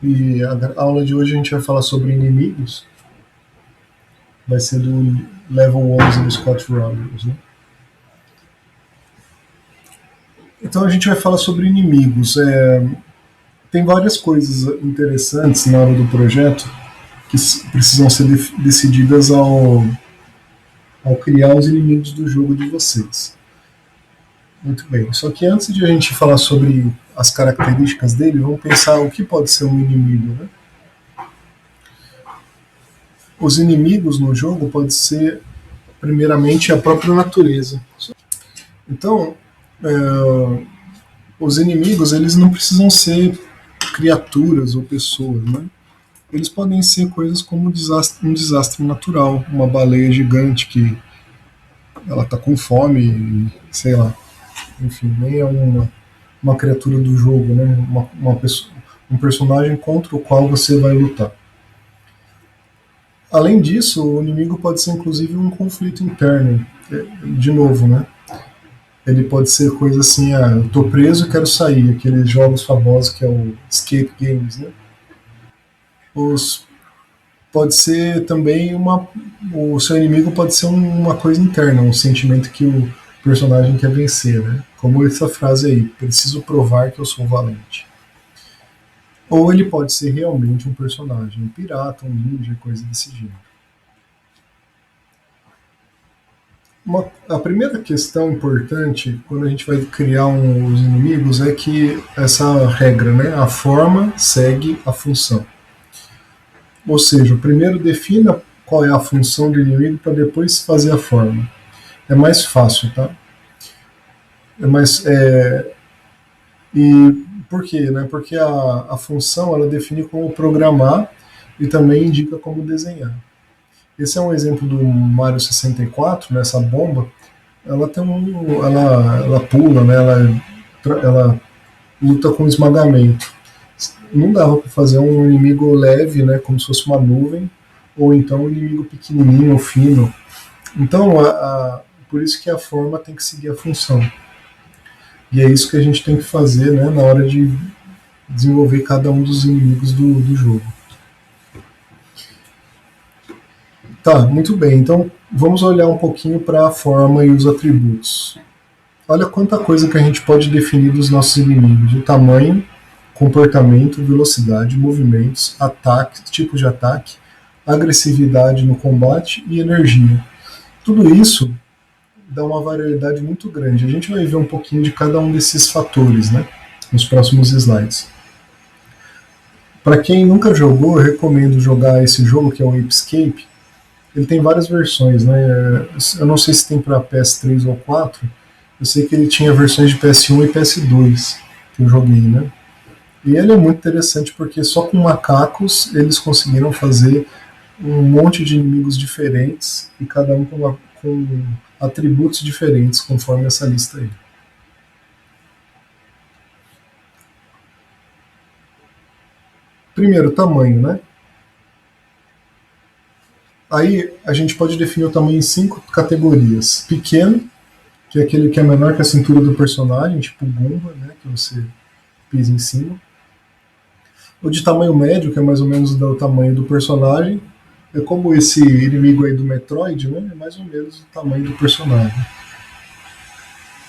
E a aula de hoje a gente vai falar sobre inimigos. Vai ser do level 11 do Scott Rogers, né? Então a gente vai falar sobre inimigos. Tem várias coisas interessantes na hora do projeto que precisam ser decididas ao criar os inimigos do jogo de vocês. Muito bem. Só que antes de a gente falar sobre as características dele, vamos pensar o que pode ser um inimigo, né? Os inimigos no jogo podem ser, primeiramente, a própria natureza. Então, os inimigos eles não precisam ser criaturas ou pessoas, né? Eles podem ser coisas como um desastre natural, uma baleia gigante que ela está com fome, sei lá, enfim, nem é uma criatura do jogo, né? Um personagem contra o qual você vai lutar. Além disso, o inimigo pode ser inclusive um conflito interno, de novo, né? Ele pode ser coisa assim, eu tô preso e quero sair, aqueles jogos famosos que é o escape games, né? Os, pode ser também o seu inimigo pode ser uma coisa interna, um sentimento que o personagem quer vencer, né? Como essa frase aí, preciso provar que eu sou valente. Ou ele pode ser realmente um personagem, um pirata, um ninja, coisa desse gênero. A primeira questão importante quando a gente vai criar os inimigos é que essa regra, né? A forma segue a função. Ou seja, primeiro defina qual é a função do inimigo para depois fazer a forma. É mais fácil, tá? E por quê? Né? Porque a função ela define como programar e também indica como desenhar. Esse é um exemplo do Mario 64, nessa bomba. Ela tem ela pula, né? Ela luta com esmagamento. Não dava para fazer um inimigo leve, né? Como se fosse uma nuvem, ou então um inimigo pequenininho ou fino. Então, por isso que a forma tem que seguir a função. E é isso que a gente tem que fazer, né? Na hora de desenvolver cada um dos inimigos do jogo. Tá, muito bem. Então vamos olhar um pouquinho para a forma e os atributos. Olha quanta coisa que a gente pode definir dos nossos inimigos: o tamanho, comportamento, velocidade, movimentos, ataque, tipo de ataque, agressividade no combate e energia. Tudo isso dá uma variedade muito grande. A gente vai ver um pouquinho de cada um desses fatores, né, nos próximos slides. Para quem nunca jogou, eu recomendo jogar esse jogo, que é o Escape. Ele tem várias versões, né? Eu não sei se tem para PS3 ou 4. Eu sei que ele tinha versões de PS1 e PS2 que eu joguei, né? E ele é muito interessante porque só com macacos eles conseguiram fazer um monte de inimigos diferentes e cada um com atributos diferentes conforme essa lista aí. Primeiro, tamanho, né? Aí a gente pode definir o tamanho em 5 categorias. Pequeno, que é aquele que é menor que a cintura do personagem, tipo Goomba, né, que você pisa em cima. O de tamanho médio, que é mais ou menos do tamanho do personagem, é como esse inimigo aí do Metroid, né, é mais ou menos o tamanho do personagem.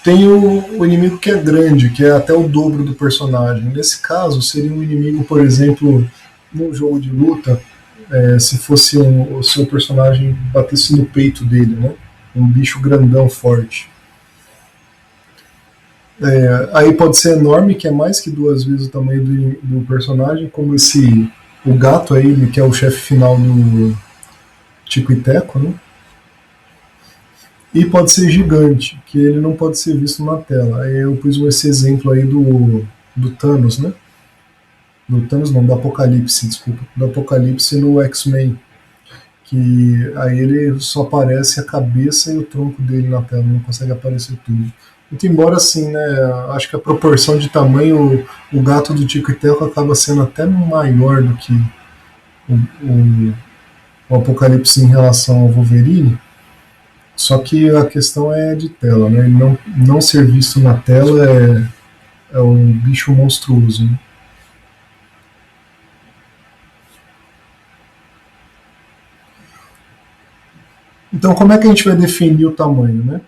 Tem o inimigo que é grande, que é até o dobro do personagem. Nesse caso, seria um inimigo, por exemplo, num jogo de luta, se fosse o seu personagem batesse no peito dele, né? Um bicho grandão, forte. Aí pode ser enorme, que é mais que 2 vezes o tamanho do personagem, como o gato aí, que é o chefe final do Tico e Teco, né? E pode ser gigante, que ele não pode ser visto na tela. Aí eu pus esse exemplo aí do Thanos, né? Do Thanos não, do Apocalipse, desculpa. Do Apocalipse no X-Men. Que aí ele só aparece a cabeça e o tronco dele na tela, não consegue aparecer tudo. Muito embora assim, né, acho que a proporção de tamanho, o gato do Tico e Teco acaba sendo até maior do que o, o, o Apocalipse em relação ao Wolverine. Só que a questão é de tela, né? Ele não ser visto na tela é um bicho monstruoso. Né? Então, como é que a gente vai definir o tamanho, né?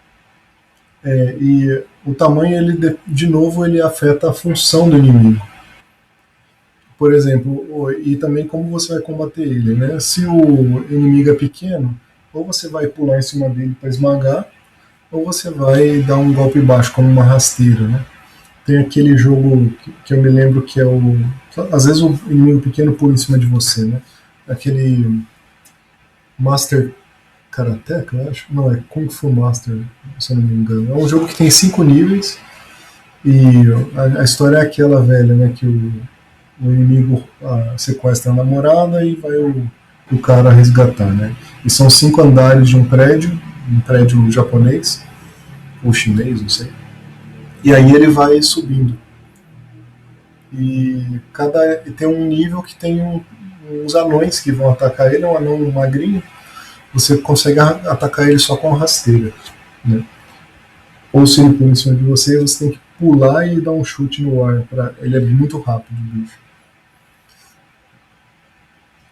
E o tamanho, ele de novo, ele afeta a função do inimigo. Por exemplo, e também como você vai combater ele, né? Se o inimigo é pequeno, ou você vai pular em cima dele para esmagar, ou você vai dar um golpe baixo, como uma rasteira, né? Tem aquele jogo que eu me lembro que é o. Às vezes o inimigo pequeno pula em cima de você, né? Aquele Master Karateka, eu acho. Não, é Kung Fu Master, se eu não me engano. É um jogo que tem 5 níveis e a história é aquela velha, né? Que o inimigo sequestra a namorada e vai o cara resgatar, né? E são 5 andares de um prédio japonês, ou chinês, não sei. E aí ele vai subindo. E tem um nível que tem uns anões que vão atacar ele, é um anão magrinho, você consegue atacar ele só com a rasteira, né? Ou se ele pula em cima de você, você tem que pular e dar um chute no ar. Ele é muito rápido, o bicho.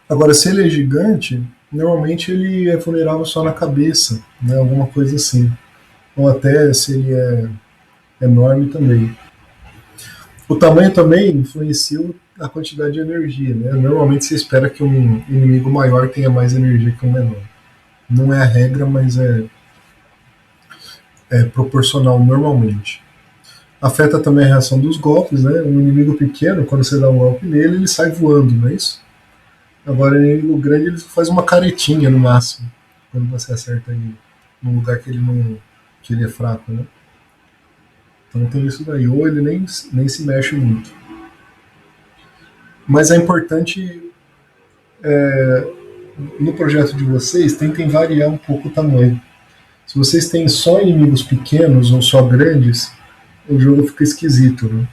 Agora, se ele é gigante, normalmente ele é vulnerável só na cabeça, né? Alguma coisa assim. Ou até se ele é enorme também. O tamanho também influencia a quantidade de energia, né? Normalmente você espera que um inimigo maior tenha mais energia que um menor. Não é a regra, mas é proporcional normalmente. Afeta também a reação dos golpes, né? Um inimigo pequeno, quando você dá um golpe nele, ele sai voando, não é isso? Agora, o inimigo grande, ele faz uma caretinha no máximo, quando você acerta ele num lugar que ele não, que ele é fraco, né? Então tem isso daí. Ou ele nem se mexe muito. Mas é importante, no projeto de vocês, tentem variar um pouco o tamanho. Se vocês têm só inimigos pequenos ou só grandes, o jogo fica esquisito, né?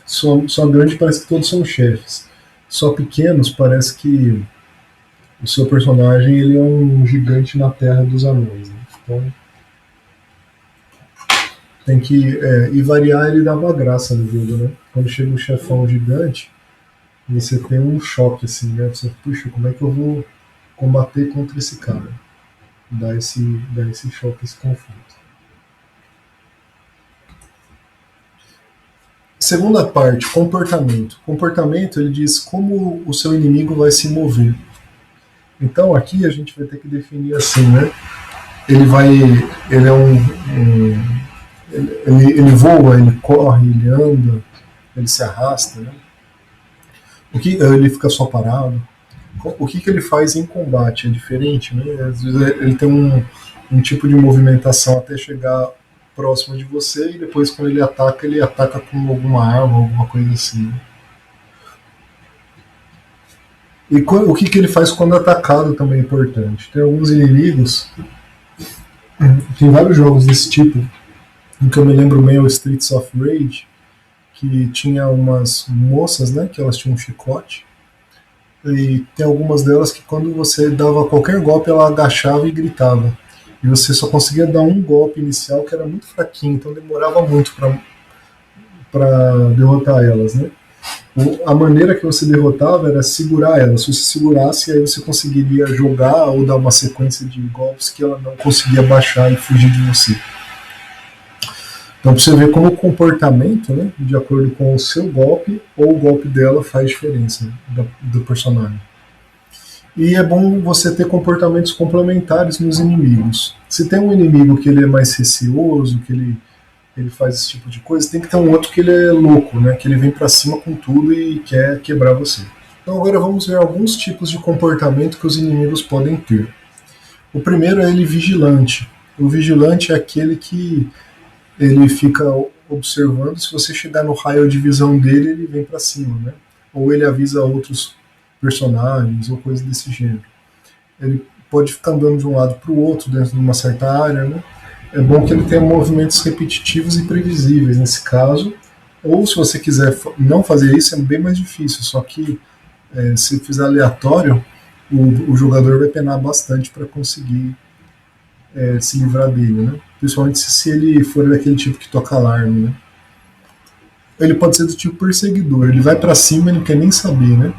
Só grande parece que todos são chefes. Só pequenos parece que o seu personagem ele é um gigante na terra dos anões. Né? Então tem que e variar ele dava graça no jogo, né? Quando chega um chefão gigante, você tem um choque assim, né? Você, puxa, como é que eu vou combater contra esse cara? Dá esse choque, esse conflito. Segunda parte, comportamento. Comportamento, ele diz como o seu inimigo vai se mover. Então aqui a gente vai ter que definir assim, né? Ele vai, ele é ele voa, ele corre, ele anda, ele se arrasta, né? Ele fica só parado. O que ele faz em combate é diferente, né? Às vezes ele tem um tipo de movimentação até chegar próximo de você e depois quando ele ataca com alguma arma, alguma coisa assim. E o que ele faz quando atacado também é importante. Tem alguns inimigos, tem vários jogos desse tipo, em que eu me lembro bem é o Streets of Rage, que tinha umas moças, né, que elas tinham um chicote, e tem algumas delas que quando você dava qualquer golpe ela agachava e gritava. E você só conseguia dar um golpe inicial que era muito fraquinho, então demorava muito para derrotar elas, né? A maneira que você derrotava era segurar ela. Se você segurasse, aí você conseguiria jogar ou dar uma sequência de golpes que ela não conseguia baixar e fugir de você. Então, para você ver como o comportamento, né, de acordo com o seu golpe ou o golpe dela, faz diferença do personagem. E é bom você ter comportamentos complementares nos inimigos. Se tem um inimigo que ele é mais receoso, que ele faz esse tipo de coisa, tem que ter um outro que ele é louco, né? Que ele vem para cima com tudo e quer quebrar você. Então agora vamos ver alguns tipos de comportamento que os inimigos podem ter. O primeiro é ele vigilante. O vigilante é aquele que ele fica observando, se você chegar no raio de visão dele, ele vem para cima, né? Ou ele avisa outros personagens ou coisa desse gênero. Ele pode ficar andando de um lado para o outro dentro de uma certa área, né? É bom que ele tenha movimentos repetitivos e previsíveis nesse caso. Ou se você quiser não fazer isso, é bem mais difícil. Só que se fizer aleatório, o jogador vai penar bastante para conseguir se livrar dele, né? Principalmente se ele for daquele tipo que toca alarme, né? Ele pode ser do tipo perseguidor. Ele vai para cima e não quer nem saber, né?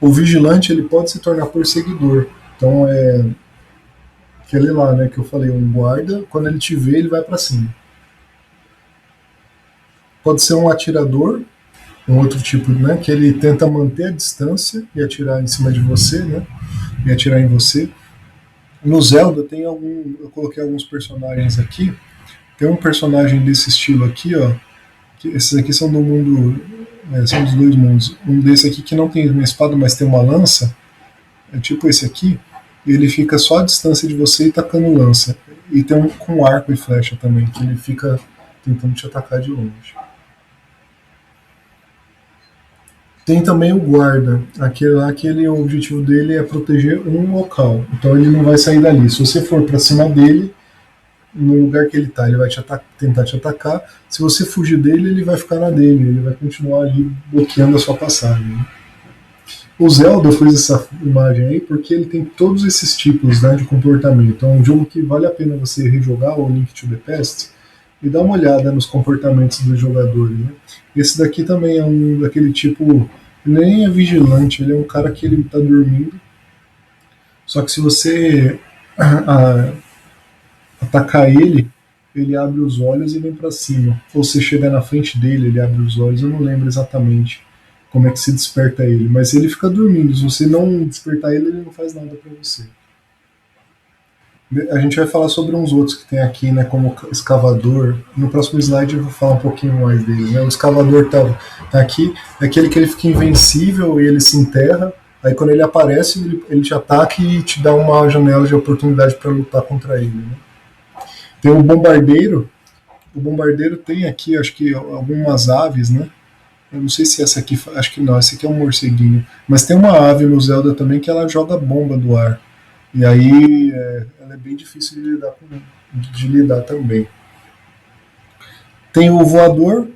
O vigilante ele pode se tornar perseguidor. Então é aquele lá, né, que eu falei, um guarda, quando ele te vê, ele vai para cima. Pode ser um atirador, um outro tipo, né, que ele tenta manter a distância e atirar em cima de você, né, e atirar em você. No Zelda tem algum, eu coloquei alguns personagens aqui. Tem um personagem desse estilo aqui, ó, que esses aqui são do mundo, são dos dois mundos. Um desse aqui que não tem uma espada, mas tem uma lança, é tipo esse aqui. Ele fica só à distância de você e tacando lança. E tem um com arco e flecha também, que ele fica tentando te atacar de longe. Tem também o guarda, aquele lá que ele, o objetivo dele é proteger um local. Então ele não vai sair dali. Se você for para cima dele, no lugar que ele está, ele vai tentar te atacar. Se você fugir dele, ele vai ficar na dele, ele vai continuar ali bloqueando a sua passagem. Né? O Zelda fez essa imagem aí porque ele tem todos esses tipos, né, de comportamento. Então é um jogo que vale a pena você rejogar, o Link to the Past, e dar uma olhada nos comportamentos dos jogadores. Né? Esse daqui também é um daquele tipo, ele nem é vigilante, ele é um cara que ele está dormindo. Só que se você atacar ele, ele abre os olhos e vem para cima. Ou você chega na frente dele, ele abre os olhos. Eu não lembro exatamente como é que se desperta ele, mas ele fica dormindo. Se você não despertar ele, ele não faz nada para você. A gente vai falar sobre uns outros que tem aqui, né, como escavador. No próximo slide eu vou falar um pouquinho mais dele. Né? O escavador tá aqui, é aquele que ele fica invencível e ele se enterra. Aí quando ele aparece, ele te ataca e te dá uma janela de oportunidade para lutar contra ele. Né? Tem o bombardeiro. O bombardeiro tem aqui, acho que algumas aves, né? Eu não sei se essa aqui, acho que não, essa aqui é um morceguinho. Mas tem uma ave no Zelda também que ela joga bomba do ar. E aí ela é bem difícil de lidar também. Tem o voador,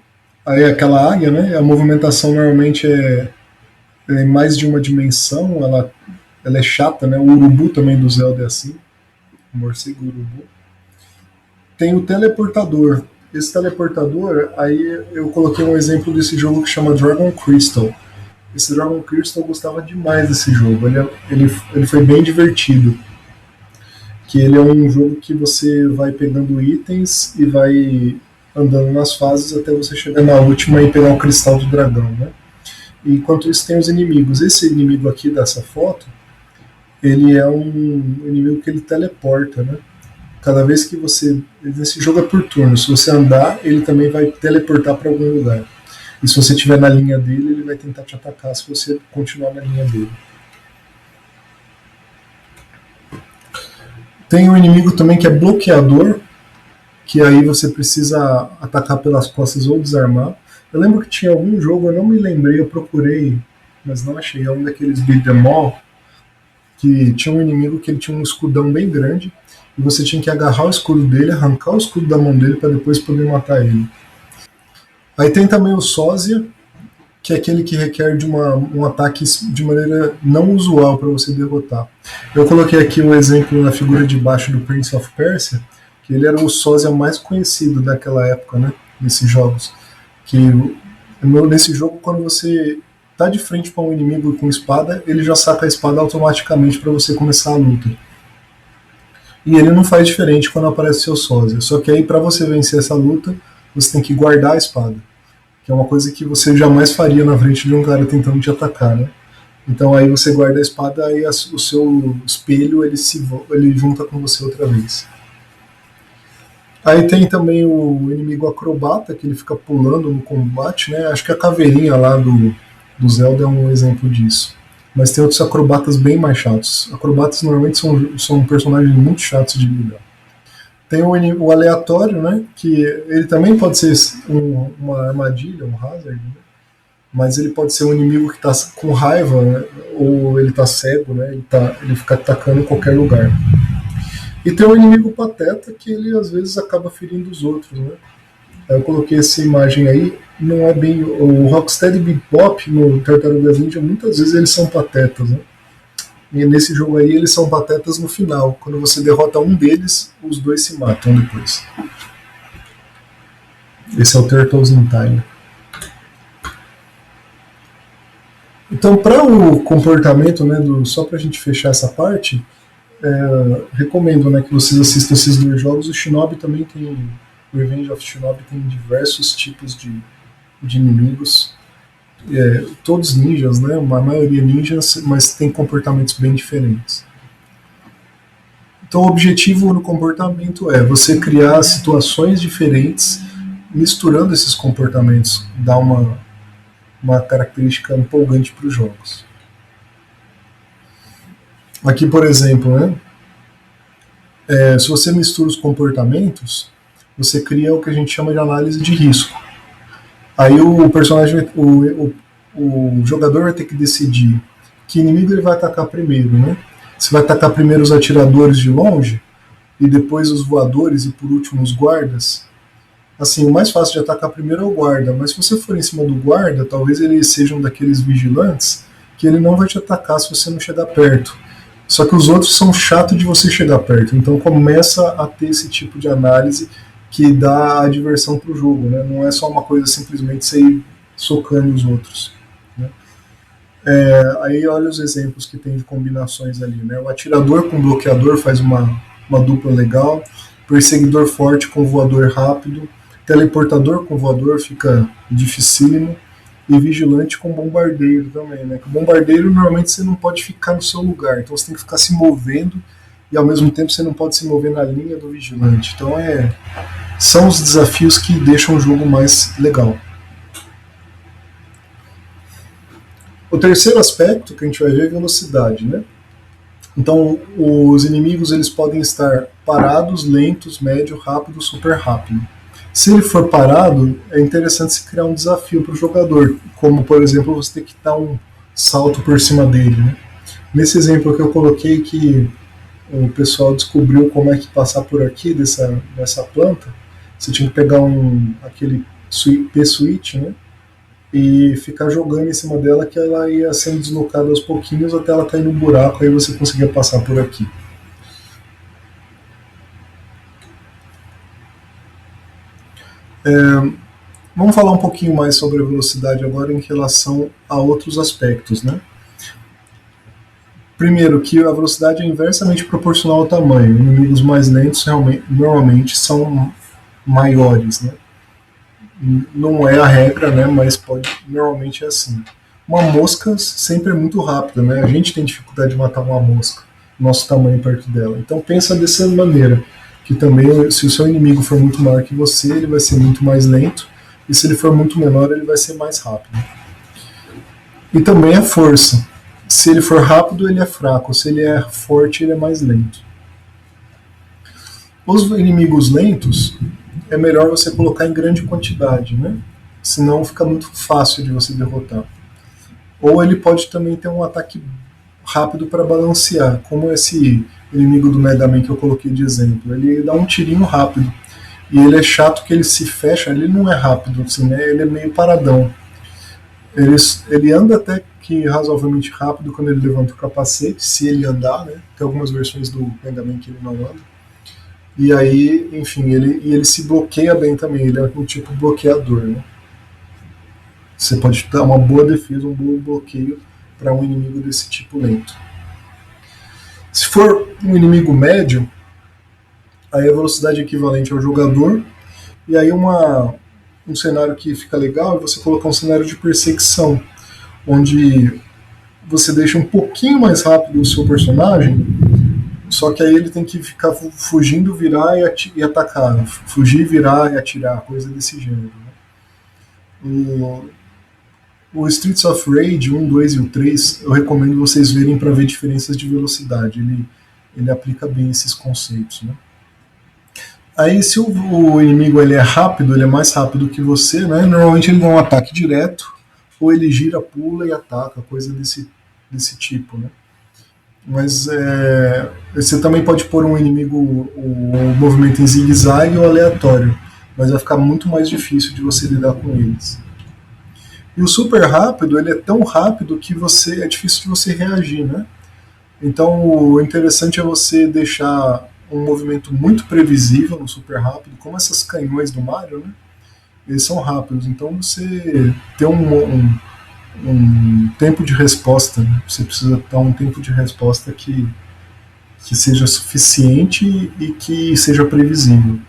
aí é aquela águia, né? A movimentação normalmente é mais de uma dimensão, ela é chata, né? O urubu também do Zelda é assim. O morcego urubu. Tem o teleportador. Esse teleportador, aí eu coloquei um exemplo desse jogo que chama Dragon Crystal. Esse Dragon Crystal eu gostava demais desse jogo. Ele foi bem divertido. Que ele é um jogo que você vai pegando itens e vai andando nas fases até você chegar na última e pegar o cristal do dragão, né? E enquanto isso tem os inimigos. Esse inimigo aqui dessa foto, ele é um inimigo que ele teleporta, né? Cada vez que você. Esse jogo é por turno. Se você andar, ele também vai teleportar para algum lugar. E se você estiver na linha dele, ele vai tentar te atacar se você continuar na linha dele. Tem um inimigo também que é bloqueador, que aí você precisa atacar pelas costas ou desarmar. Eu lembro que tinha algum jogo, eu não me lembrei, eu procurei, mas não achei. É um daqueles beat 'em all, que tinha um inimigo que ele tinha um escudão bem grande, e você tinha que agarrar o escudo dele, arrancar o escudo da mão dele para depois poder matar ele. Aí tem também o sósia, que é aquele que requer de um ataque de maneira não usual para você derrotar. Eu coloquei aqui um exemplo na figura de baixo do Prince of Persia, que ele era o sósia mais conhecido daquela época, né, nesses jogos. Que nesse jogo, quando você tá de frente para um inimigo com espada, ele já saca a espada automaticamente para você começar a luta. E ele não faz diferente quando aparece seu sósia. Só que aí, para você vencer essa luta, você tem que guardar a espada, que é uma coisa que você jamais faria na frente de um cara tentando te atacar, né? Então aí você guarda a espada e o seu espelho ele junta com você outra vez. Aí tem também o inimigo acrobata, que ele fica pulando no combate, né? Acho que a caveirinha lá do Zelda é um exemplo disso. Mas tem outros acrobatas bem mais chatos. Acrobatas normalmente são personagens muito chatos de lidar. Tem o aleatório, né? Que ele também pode ser uma armadilha, um hazard, né? Mas ele pode ser um inimigo que está com raiva, né? Ou ele está cego, né? Ele fica atacando em qualquer lugar. E tem o inimigo pateta, que ele às vezes acaba ferindo os outros, né? Eu coloquei essa imagem aí, não é bem. O Rocksteady Bebop no Tartarugas Ninja, muitas vezes eles são patetas, né? E nesse jogo aí eles são patetas no final. Quando você derrota um deles, os dois se matam depois. Esse é o Turtles in Time. Então, para o comportamento, né, só para a gente fechar essa parte, recomendo, né, que vocês assistam esses dois jogos. O Shinobi também tem, o Revenge of Shinobi tem diversos tipos de inimigos, todos ninjas, né, a maioria ninjas, mas tem comportamentos bem diferentes. Então, o objetivo no comportamento é você criar situações diferentes, misturando esses comportamentos, dá uma característica empolgante para os jogos. Aqui, por exemplo, né, se você mistura os comportamentos, você cria o que a gente chama de análise de risco. Aí o personagem, o jogador vai ter que decidir que inimigo ele vai atacar primeiro, né? Se vai atacar primeiro os atiradores de longe e depois os voadores e por último os guardas. Assim, o mais fácil de atacar primeiro é o guarda, mas se você for em cima do guarda, talvez ele seja um daqueles vigilantes que ele não vai te atacar se você não chegar perto. Só que os outros são chatos de você chegar perto, então começa a ter esse tipo de análise que dá a diversão para o jogo, né? Não é só uma coisa simplesmente você ir socando os outros. Né? Aí olha os exemplos que tem de combinações ali, né? O atirador com bloqueador faz uma dupla legal, perseguidor forte com voador rápido, teleportador com voador fica dificílimo, e vigilante com bombardeiro também, né? O bombardeiro normalmente você não pode ficar no seu lugar, então você tem que ficar se movendo e ao mesmo tempo você não pode se mover na linha do vigilante. Então são os desafios que deixam o jogo mais legal. O terceiro aspecto que a gente vai ver é velocidade, né? Então, os inimigos eles podem estar parados, lentos, médio, rápido, super rápido. Se ele for parado, é interessante se criar um desafio para o jogador, como, por exemplo, você ter que dar um salto por cima dele. Né? Nesse exemplo que eu coloquei que o pessoal descobriu como é que passar por aqui dessa planta, você tinha que pegar aquele P-Switch, né? E ficar jogando em cima dela que ela ia sendo deslocada aos pouquinhos até ela cair no buraco, aí você conseguia passar por aqui. Vamos falar um pouquinho mais sobre a velocidade agora em relação a outros aspectos, né? Primeiro, que a velocidade é inversamente proporcional ao tamanho. Inimigos mais lentos normalmente são maiores, né? Não é a regra, né? Mas normalmente é assim. Uma mosca sempre é muito rápida, né? A gente tem dificuldade de matar uma mosca, nosso tamanho perto dela. Então pensa dessa maneira, que também se o seu inimigo for muito maior que você, ele vai ser muito mais lento, e se ele for muito menor, ele vai ser mais rápido. E também a força. Se ele for rápido, ele é fraco. Se ele é forte, ele é mais lento. Os inimigos lentos é melhor você colocar em grande quantidade, né? Senão fica muito fácil de você derrotar. Ou ele pode também ter um ataque rápido para balancear, como esse inimigo do Mega Man que eu coloquei de exemplo. Ele dá um tirinho rápido. E ele é chato que ele se fecha, ele não é rápido, assim, né? Ele é meio paradão. Ele anda até que razoavelmente rápido quando ele levanta o capacete, se ele andar, né? Tem algumas versões do Mega Man que ele não anda. E aí, enfim, ele se bloqueia bem também, ele é um tipo bloqueador, né? Você pode dar uma boa defesa, um bom bloqueio para um inimigo desse tipo lento. Se for um inimigo médio, aí a velocidade é equivalente ao jogador, e aí um cenário que fica legal é você colocar um cenário de perseguição, onde você deixa um pouquinho mais rápido o seu personagem, só que aí ele tem que ficar fugindo, virar e atacar, fugir, virar e atirar, coisa desse gênero. Né? O Streets of Rage 1, 2 e o 3 eu recomendo vocês verem para ver diferenças de velocidade, ele aplica bem esses conceitos. Né? Aí se o inimigo ele é rápido, ele é mais rápido que você, né? Normalmente ele dá um ataque direto, ou ele gira, pula e ataca, coisa desse tipo. Né? Mas você também pode pôr um inimigo, o movimento em zigue-zague ou aleatório, mas vai ficar muito mais difícil de você lidar com eles. E o super rápido, ele é tão rápido que é difícil de você reagir, né? Então o interessante é você deixar um movimento muito previsível no super rápido, como essas canhões do Mario, né? Eles são rápidos, então você ter um tempo de resposta, né? Você precisa dar um tempo de resposta que seja suficiente e que seja previsível.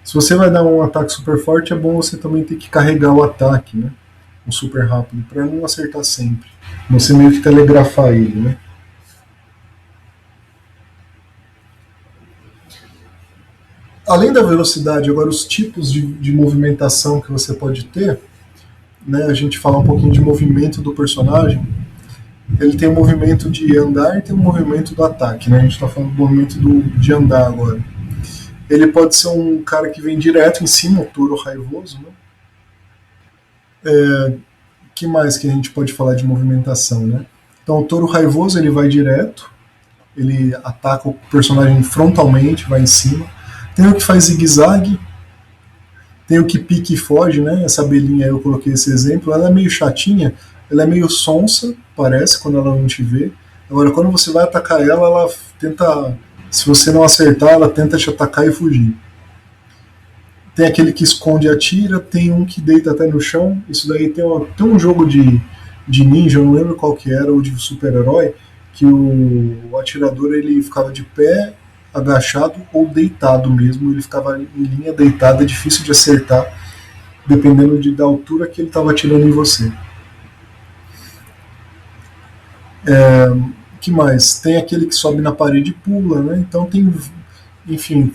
Se você vai dar um ataque super forte, é bom você também ter que carregar o ataque, né? Um super rápido, para não acertar sempre. Você meio que telegrafar ele, né? Além da velocidade, agora os tipos de movimentação que você pode ter, né? A gente fala um pouquinho de movimento do personagem. Ele tem o movimento de andar e tem o movimento do ataque, né? A gente está falando do movimento de andar agora. Ele pode ser um cara que vem direto em cima, um touro raivoso, né? Que mais que a gente pode falar de movimentação, né? Então o touro raivoso ele vai direto, ele ataca o personagem frontalmente, vai em cima. Tem o que faz zigue-zague, tem o que pique e foge, né? Essa abelhinha aí eu coloquei esse exemplo, ela é meio chatinha, ela é meio sonsa, parece, quando ela não te vê. Agora, quando você vai atacar ela, ela tenta. Se você não acertar, ela tenta te atacar e fugir. Tem aquele que esconde e atira, tem um que deita até no chão. Isso daí tem um jogo de ninja, eu não lembro qual que era, ou de super-herói, que o atirador ele ficava de pé, agachado ou deitado mesmo. Ele ficava em linha deitada, é difícil de acertar, dependendo da altura que ele estava atirando em você. Que mais? Tem aquele que sobe na parede e pula, né? Então tem, enfim,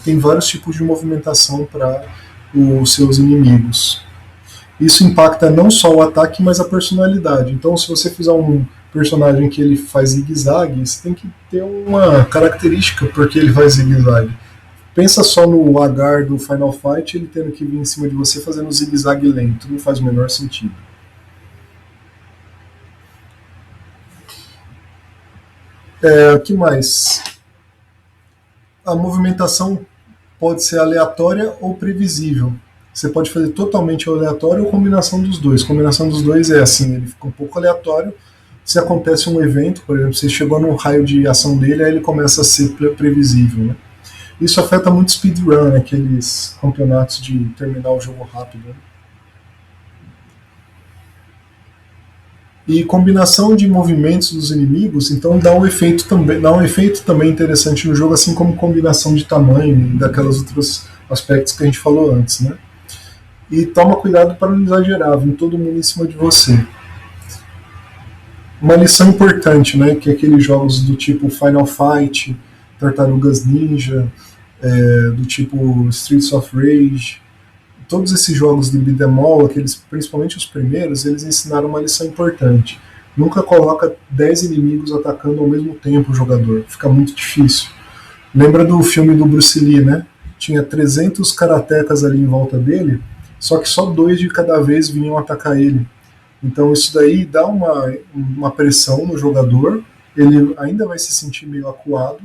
tem vários tipos de movimentação para os seus inimigos. Isso impacta não só o ataque, mas a personalidade. Então, se você fizer um personagem que ele faz zigue-zague, você tem que ter uma característica porque ele faz zigue-zague. Pensa só no Agar do Final Fight, ele tendo que vir em cima de você fazendo zigue-zague lento. Não faz o menor sentido. O que mais? A movimentação pode ser aleatória ou previsível. Você pode fazer totalmente aleatório ou combinação dos dois. Combinação dos dois é assim, ele fica um pouco aleatório. Se acontece um evento, por exemplo, você chegou no raio de ação dele, aí ele começa a ser previsível, né? Isso afeta muito speedrun, né? Aqueles campeonatos de terminar o jogo rápido, né? E combinação de movimentos dos inimigos, então dá um efeito também interessante no jogo, assim como combinação de tamanho e daqueles outros aspectos que a gente falou antes, né? E toma cuidado para não exagerar, vir todo mundo em cima de você. Uma lição importante, né? Que é aqueles jogos do tipo Final Fight, Tartarugas Ninja, do tipo Streets of Rage, todos esses jogos de beat'em all, aqueles, principalmente os primeiros, eles ensinaram uma lição importante. Nunca coloca 10 inimigos atacando ao mesmo tempo o jogador, fica muito difícil. Lembra do filme do Bruce Lee, né? Tinha 300 karatecas ali em volta dele, só que só 2 de cada vez vinham atacar ele. Então isso daí dá uma pressão no jogador, ele ainda vai se sentir meio acuado,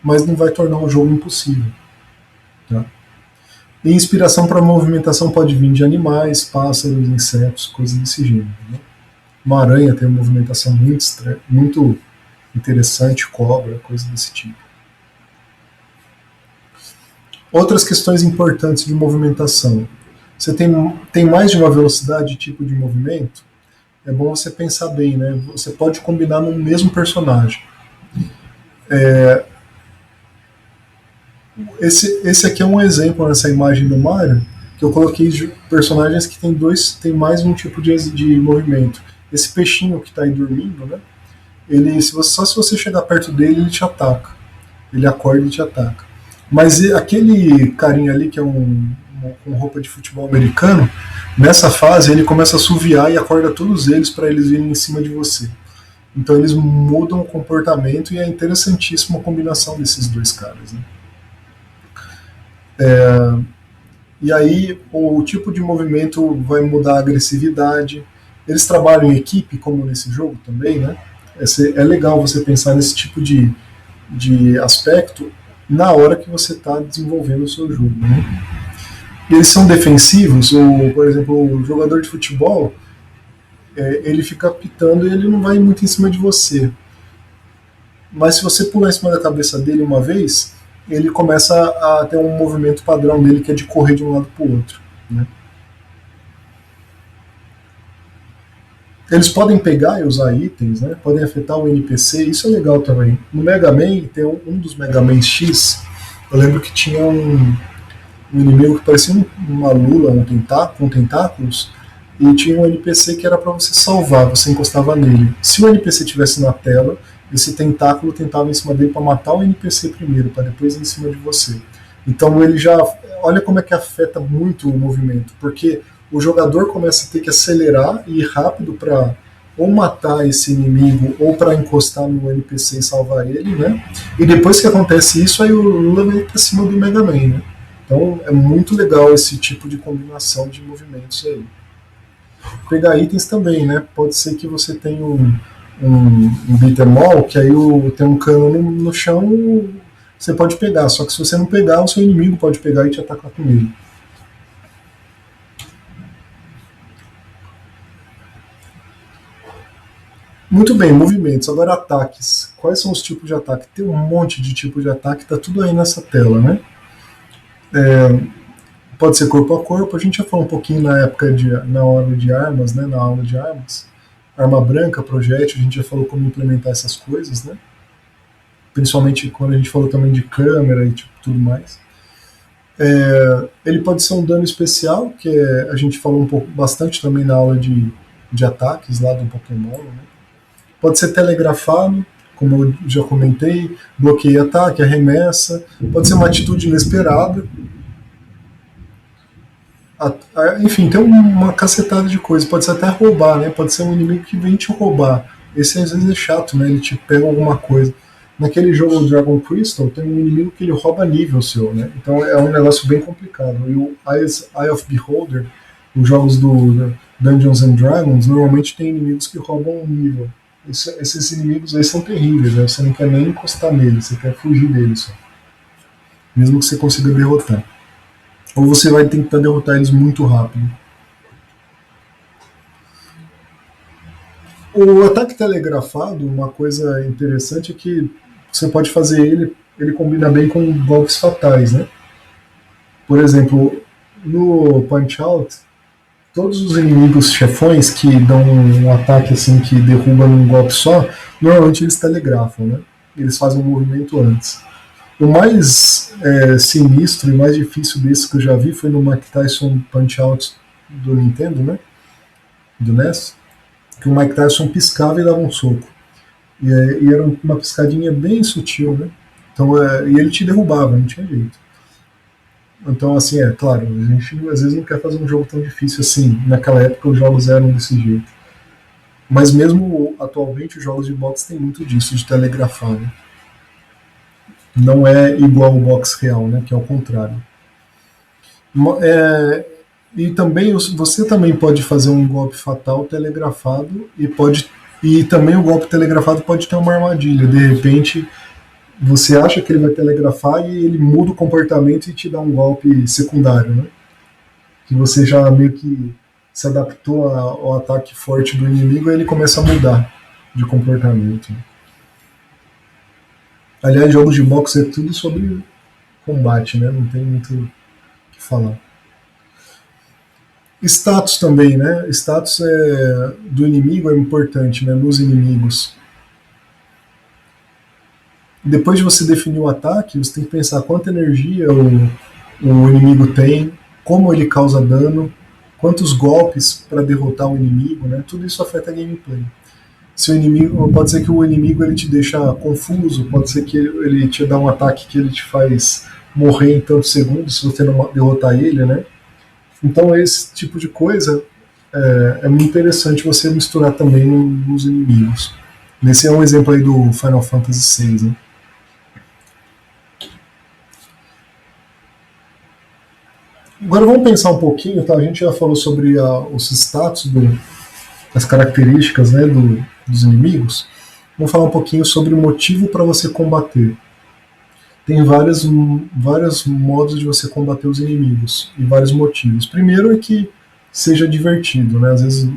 mas não vai tornar o jogo impossível. Tá? E inspiração para movimentação pode vir de animais, pássaros, insetos, coisas desse gênero. Né? Uma aranha tem uma movimentação muito interessante, cobra, coisas desse tipo. Outras questões importantes de movimentação. Você tem mais de uma velocidade e tipo de movimento? É bom você pensar bem, né? Você pode combinar no mesmo personagem. Esse aqui é um exemplo nessa imagem do Mario, que eu coloquei de personagens que tem mais um tipo de movimento. Esse peixinho que está aí dormindo, né? Só se você chegar perto dele, ele te ataca. Ele acorda e te ataca. Mas aquele carinha ali, que é com roupa de futebol americano, nessa fase ele começa a assoviar e acorda todos eles para eles virem em cima de você. Então eles mudam o comportamento e é interessantíssima a combinação desses dois caras. Né? E aí o tipo de movimento vai mudar a agressividade. Eles trabalham em equipe, como nesse jogo também, né? É legal você pensar nesse tipo de aspecto na hora que você está desenvolvendo o seu jogo. Né? Eles são defensivos, ou, por exemplo, o jogador de futebol, ele fica pitando e ele não vai muito em cima de você. Mas se você pular em cima da cabeça dele uma vez, ele começa a ter um movimento padrão dele, que é de correr de um lado para o outro. Né? Eles podem pegar e usar itens, né? Podem afetar o NPC, isso é legal também. No Mega Man, tem um dos Mega Man X, eu lembro que tinha um inimigo que parecia uma lula, com tentáculos, e tinha um NPC que era para você salvar, você encostava nele. Se o NPC estivesse na tela, esse tentáculo tentava em cima dele para matar o NPC primeiro, para depois ir em cima de você. Então ele já. Olha como é que afeta muito o movimento, porque o jogador começa a ter que acelerar e ir rápido para ou matar esse inimigo ou para encostar no NPC e salvar ele, né? E depois que acontece isso, aí o Lula vai para cima do Mega Man, né? Então é muito legal esse tipo de combinação de movimentos aí. Pegar itens também, né? Pode ser que você tenha um beat'em all, que aí tem um cano no chão, você pode pegar. Só que se você não pegar, o seu inimigo pode pegar e te atacar com ele. Muito bem, movimentos. Agora ataques. Quais são os tipos de ataque? Tem um monte de tipos de ataque, tá tudo aí nessa tela, né? Pode ser corpo a corpo. A gente já falou um pouquinho na hora de armas, né? Na aula de armas. Arma branca, projétil, a gente já falou como implementar essas coisas, né? Principalmente quando a gente falou também de câmera e tipo, tudo mais. Ele pode ser um dano especial, que a gente falou bastante também na aula de ataques lá do Pokémon, né? Pode ser telegrafado, como eu já comentei, bloqueia ataque, arremessa, pode ser uma atitude inesperada. Enfim, tem uma cacetada de coisas. Pode ser até roubar, né? Pode ser um inimigo que vem te roubar. Esse às vezes é chato, né? Ele te pega alguma coisa. Naquele jogo Dragon Crystal tem um inimigo que ele rouba nível seu, né? Então é um negócio bem complicado. E o Eye of Beholder, os jogos do Dungeons and Dragons, normalmente tem inimigos que roubam nível. Esses inimigos aí são terríveis, né? Você não quer nem encostar neles, você quer fugir deles só. Mesmo que você consiga derrotar. Ou você vai tentar derrotar eles muito rápido. O ataque telegrafado, uma coisa interessante é que você pode fazer ele combina bem com golpes fatais, né? Por exemplo, no Punch-Out, todos os inimigos chefões que dão um ataque assim que derruba num golpe só, normalmente eles telegrafam, né? Eles fazem um movimento antes. O mais sinistro e mais difícil desse que eu já vi foi no Mike Tyson Punch-Out do Nintendo, né? Do NES, que o Mike Tyson piscava e dava um soco. E era uma piscadinha bem sutil, né? Então, e ele te derrubava, não tinha jeito. Então, assim, claro, a gente às vezes não quer fazer um jogo tão difícil assim. Naquela época os jogos eram desse jeito. Mas mesmo atualmente os jogos de boxe têm muito disso, de telegrafar, né? Não é igual ao boxe real, né? Que é o contrário. É, e também você também pode fazer um golpe fatal telegrafado e também o golpe telegrafado pode ter uma armadilha. De repente você acha que ele vai telegrafar e ele muda o comportamento e te dá um golpe secundário, né? Que você já meio que se adaptou ao ataque forte do inimigo e ele começa a mudar de comportamento. Aliás, jogos de boxe é tudo sobre combate, né? Não tem muito o que falar. Status também, né? Status do inimigo é importante, né? Nos inimigos. Depois de você definir o ataque, você tem que pensar quanta energia o inimigo tem, como ele causa dano, quantos golpes para derrotar o inimigo, né? Tudo isso afeta a gameplay. Se o inimigo, pode ser que o inimigo ele te deixa confuso, pode ser que ele te dá um ataque que ele te faz morrer em tantos segundos se você não derrotar ele, né? Então esse tipo de coisa é muito interessante você misturar também nos inimigos. Esse é um exemplo aí do Final Fantasy VI, né? Agora vamos pensar um pouquinho, tá? A gente já falou sobre os status, as características, né, dos inimigos. Vamos falar um pouquinho sobre o motivo para você combater. Tem vários modos de você combater os inimigos e vários motivos. Primeiro é que seja divertido, né? Às vezes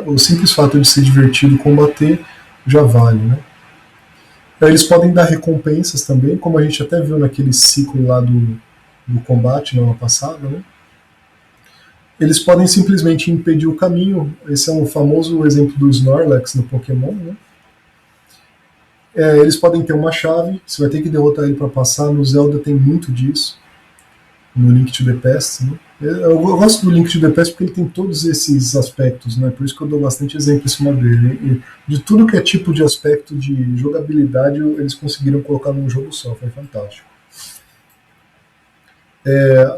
o simples fato de ser divertido combater já vale, né? Eles podem dar recompensas também, como a gente até viu naquele ciclo lá do combate no ano passado, né? Eles podem simplesmente impedir o caminho. Esse é um famoso exemplo do Snorlax no Pokémon, né? Eles podem ter uma chave, você vai ter que derrotar ele para passar. No Zelda tem muito disso, no Link to the Past. Né? Eu gosto do Link to the Past porque ele tem todos esses aspectos, né? Por isso que eu dou bastante exemplo em cima dele. E de tudo que é tipo de aspecto de jogabilidade, eles conseguiram colocar num jogo só, foi fantástico.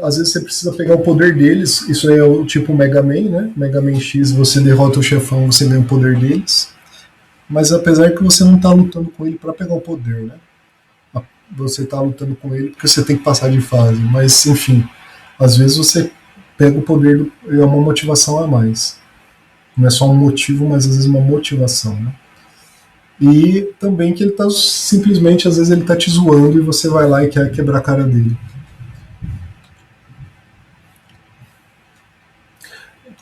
Às vezes você precisa pegar o poder deles, isso aí é o tipo Mega Man, né? Mega Man X, você derrota o chefão, você ganha o poder deles. Mas apesar que você não está lutando com ele para pegar o poder, né? Você está lutando com ele porque você tem que passar de fase. Mas, enfim, às vezes você pega o poder, é uma motivação a mais. Não é só um motivo, mas às vezes uma motivação, né? E também que ele está simplesmente, às vezes ele está te zoando e você vai lá e quer quebrar a cara dele.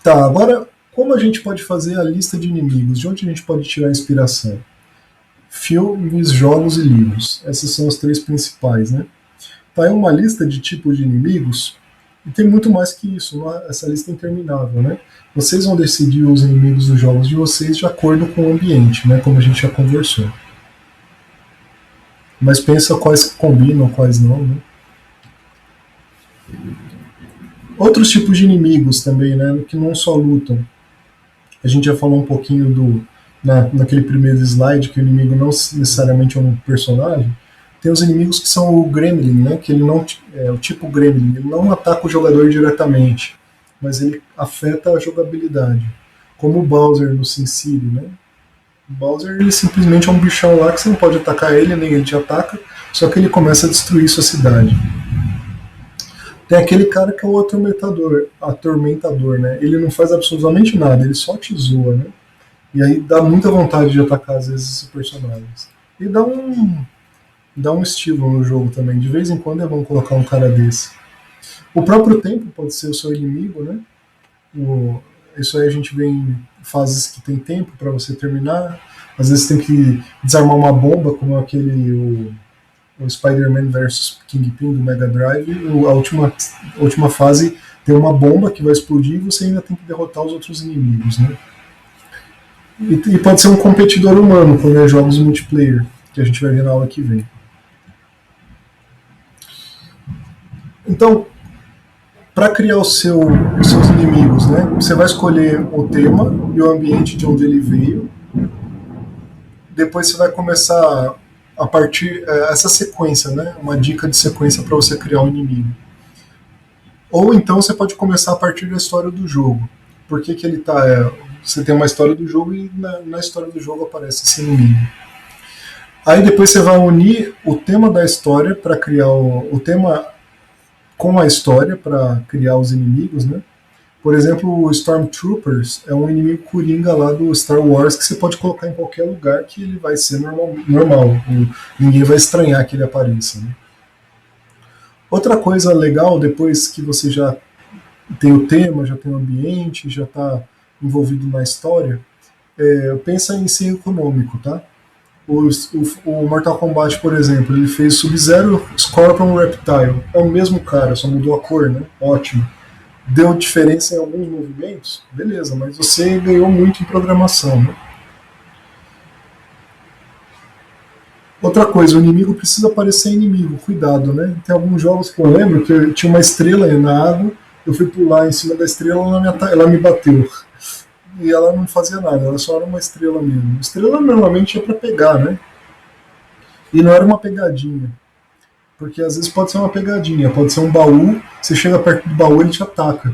Tá, agora como a gente pode fazer a lista de inimigos? De onde a gente pode tirar inspiração? Filmes, jogos e livros. Essas são as três principais, né? Tá aí uma lista de tipos de inimigos e tem muito mais que isso. Essa lista é interminável, né? Vocês vão decidir os inimigos dos jogos de vocês de acordo com o ambiente, né? Como a gente já conversou. Mas pensa quais combinam, quais não, né? Outros tipos de inimigos também, né? Que não só lutam. A gente já falou um pouquinho naquele primeiro slide que o inimigo não necessariamente é um personagem. Tem os inimigos que são o Gremlin, né? Que ele não é o tipo Gremlin, ele não ataca o jogador diretamente, mas ele afeta a jogabilidade, como o Bowser no Sin City, né? O Bowser ele simplesmente é um bichão lá que você não pode atacar ele, nem ele te ataca, só que ele começa a destruir sua cidade. Tem aquele cara que é o atormentador, né? Ele não faz absolutamente nada, ele só te zoa, né? E aí dá muita vontade de atacar às vezes esses personagens. E dá um estilo no jogo também. De vez em quando é bom colocar um cara desse. O próprio tempo pode ser o seu inimigo, né? Isso aí a gente vê em fases que tem tempo para você terminar. Às vezes tem que desarmar uma bomba, como o Spider-Man vs Kingpin do Mega Drive. A última fase tem uma bomba que vai explodir e você ainda tem que derrotar os outros inimigos, né? E pode ser um competidor humano quando é jogos multiplayer, que a gente vai ver na aula que vem. Então, para criar os seus inimigos, né? Você vai escolher o tema e o ambiente de onde ele veio. Depois você vai começar a partir essa sequência, né? Uma dica de sequência para você criar um inimigo. Ou então você pode começar a partir da história do jogo. Por que ele tá? Você tem uma história do jogo e na história do jogo aparece esse inimigo. Aí depois você vai unir o tema da história para criar o tema com a história para criar os inimigos, né? Por exemplo, o Stormtroopers é um inimigo coringa lá do Star Wars que você pode colocar em qualquer lugar que ele vai ser normal. Ninguém vai estranhar que ele apareça, né? Outra coisa legal, depois que você já tem o tema, já tem o ambiente, já está envolvido na história, pensa em ser econômico, tá? O Mortal Kombat, por exemplo, ele fez Sub-Zero, Scorpion, Reptile. É o mesmo cara, só mudou a cor, né? Ótimo. Deu diferença em alguns movimentos? Beleza, mas você ganhou muito em programação, né? Outra coisa, o inimigo precisa parecer inimigo, cuidado, né? Tem alguns jogos que eu lembro que eu tinha uma estrela na água, eu fui pular em cima da estrela, ela me bateu. E ela não fazia nada, ela só era uma estrela mesmo. Estrela normalmente é para pegar, né? E não era uma pegadinha. Porque às vezes pode ser uma pegadinha, pode ser um baú, você chega perto do baú e ele te ataca.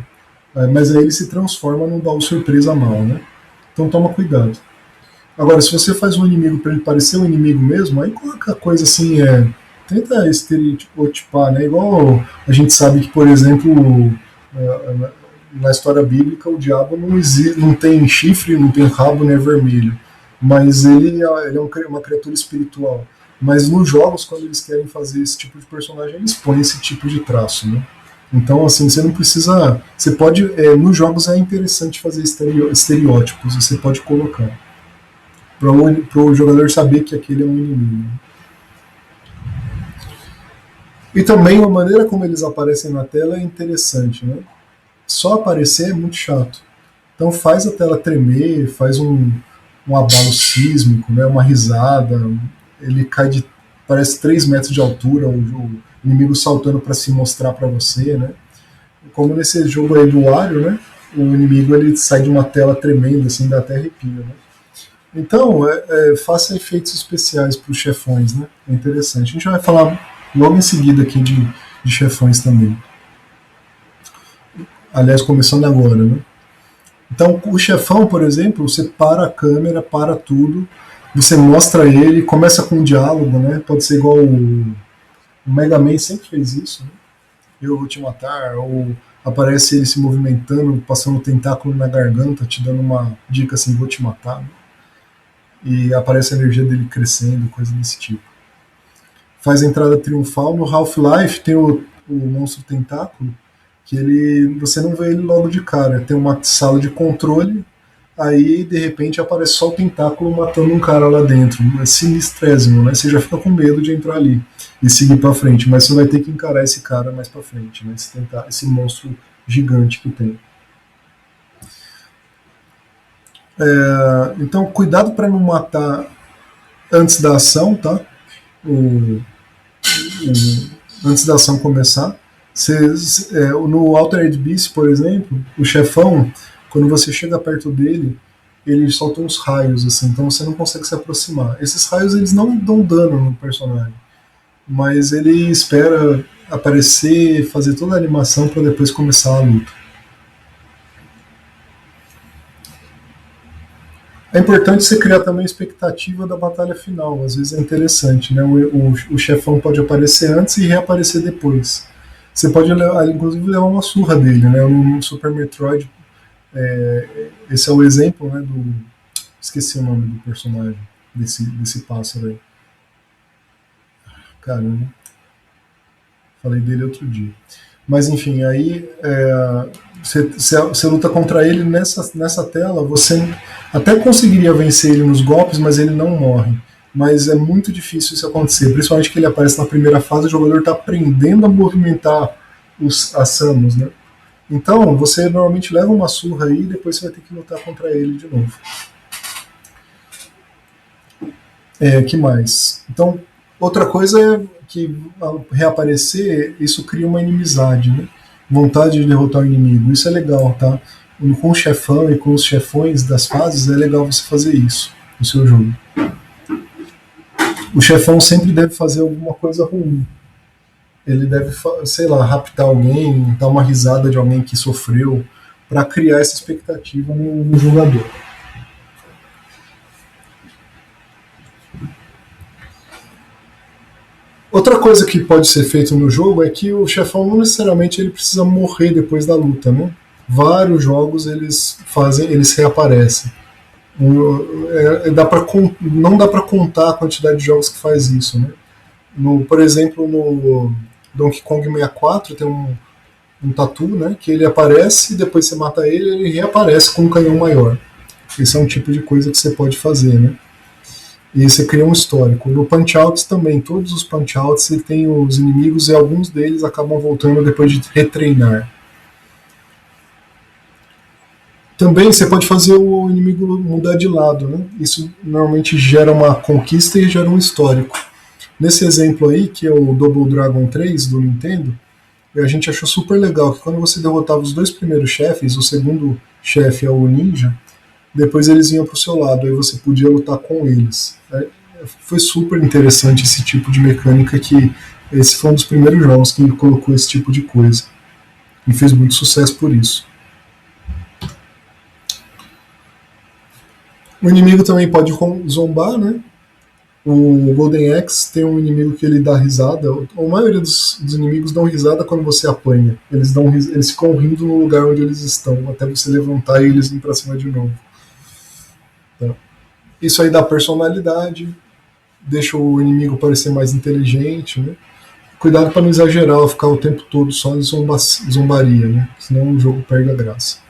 Mas aí ele se transforma num baú surpresa mal, né? Então toma cuidado. Agora, se você faz um inimigo para ele parecer um inimigo mesmo, aí coloca coisa assim, tenta estereotipar, né? Igual a gente sabe que, por exemplo, na história bíblica o diabo não tem chifre, não tem rabo, nem é vermelho. Mas ele é uma criatura espiritual. Mas nos jogos, quando eles querem fazer esse tipo de personagem, eles põem esse tipo de traço, né? Então, assim, você não precisa... Você pode... nos jogos é interessante fazer estereótipos, você pode colocar. Para o jogador saber que aquele é um inimigo. E também a maneira como eles aparecem na tela é interessante, né? só aparecer é muito chato. Então faz a tela tremer, faz um abalo sísmico, né, uma risada, ele cai de parece 3 metros de altura, o inimigo saltando para se mostrar para você, né? Como nesse jogo aí do Wario, né? O inimigo ele sai de uma tela tremenda, assim, dá até arrepio, né? Então, faça efeitos especiais para os chefões, né? É interessante. A gente vai falar logo em seguida aqui de chefões também. Aliás, começando agora, né? Então, o chefão, por exemplo, você para a câmera, para tudo, você mostra ele, começa com um diálogo, né? Pode ser igual o Mega Man sempre fez isso, né? Eu vou te matar, ou aparece ele se movimentando, passando o tentáculo na garganta, te dando uma dica assim, vou te matar, né? E aparece a energia dele crescendo, coisa desse tipo. Faz a entrada triunfal. No Half-Life tem o monstro tentáculo, que ele você não vê ele logo de cara. Tem uma sala de controle, aí de repente aparece só o tentáculo matando um cara lá dentro. É sinistrésimo, né? Você já fica com medo de entrar ali e seguir pra frente, mas você vai ter que encarar esse cara mais pra frente, né? Esse monstro gigante que tem. Então, cuidado para não matar antes da ação, tá? O, antes da ação começar. No Altered Beast, por exemplo, o chefão, quando você chega perto dele, ele solta uns raios, assim, então você não consegue se aproximar. Esses raios eles não dão dano no personagem, mas ele espera aparecer, fazer toda a animação para depois começar a luta. É importante você criar também a expectativa da batalha final. Às vezes é interessante, né? O chefão pode aparecer antes e reaparecer depois. Você pode, inclusive, levar uma surra dele, né? No Super Metroid, esse é o exemplo, né? Esqueci o nome do personagem, desse pássaro aí. Caramba, falei dele outro dia. Mas enfim, aí você luta contra ele nessa tela, você até conseguiria vencer ele nos golpes, mas ele não morre. Mas é muito difícil isso acontecer, principalmente que ele aparece na primeira fase, o jogador está aprendendo a movimentar as Samus, né? Então, você normalmente leva uma surra aí e depois você vai ter que lutar contra ele de novo. Que mais? Então, outra coisa é que ao reaparecer, isso cria uma inimizade, né? Vontade de derrotar o inimigo. Isso é legal, tá? Com o chefão e com os chefões das fases, é legal você fazer isso no seu jogo. O chefão sempre deve fazer alguma coisa ruim. Ele deve, sei lá, raptar alguém, dar uma risada de alguém que sofreu, para criar essa expectativa no jogador. Outra coisa que pode ser feito no jogo é que o chefão não necessariamente ele precisa morrer depois da luta, né? Vários jogos eles reaparecem. Não dá para contar a quantidade de jogos que faz isso, né? Por exemplo, no Donkey Kong 64 tem um tatu, né? Que ele aparece e depois você mata ele reaparece com um canhão maior. Esse é um tipo de coisa que você pode fazer, né? E você cria um histórico. No Punch-Outs também, todos os Punch-Outs tem os inimigos e alguns deles acabam voltando depois de retreinar. Também você pode fazer o inimigo mudar de lado, né? Isso normalmente gera uma conquista e gera um histórico. Nesse exemplo aí, que é o Double Dragon 3 do Nintendo, a gente achou super legal que quando você derrotava os dois primeiros chefes, o segundo chefe é o ninja, depois eles vinham pro seu lado, aí você podia lutar com eles. Foi super interessante esse tipo de mecânica, que esse foi um dos primeiros jogos que colocou esse tipo de coisa. E fez muito sucesso por isso. O inimigo também pode zombar, né? O Golden Axe tem um inimigo que ele dá risada. A maioria dos inimigos dão risada quando você apanha. Eles ficam rindo no lugar onde eles estão, até você levantar e eles virem pra cima de novo. Tá. Isso aí dá personalidade, deixa o inimigo parecer mais inteligente, né? Cuidado para não exagerar, ficar o tempo todo só em zombaria, né? Senão o jogo perde a graça.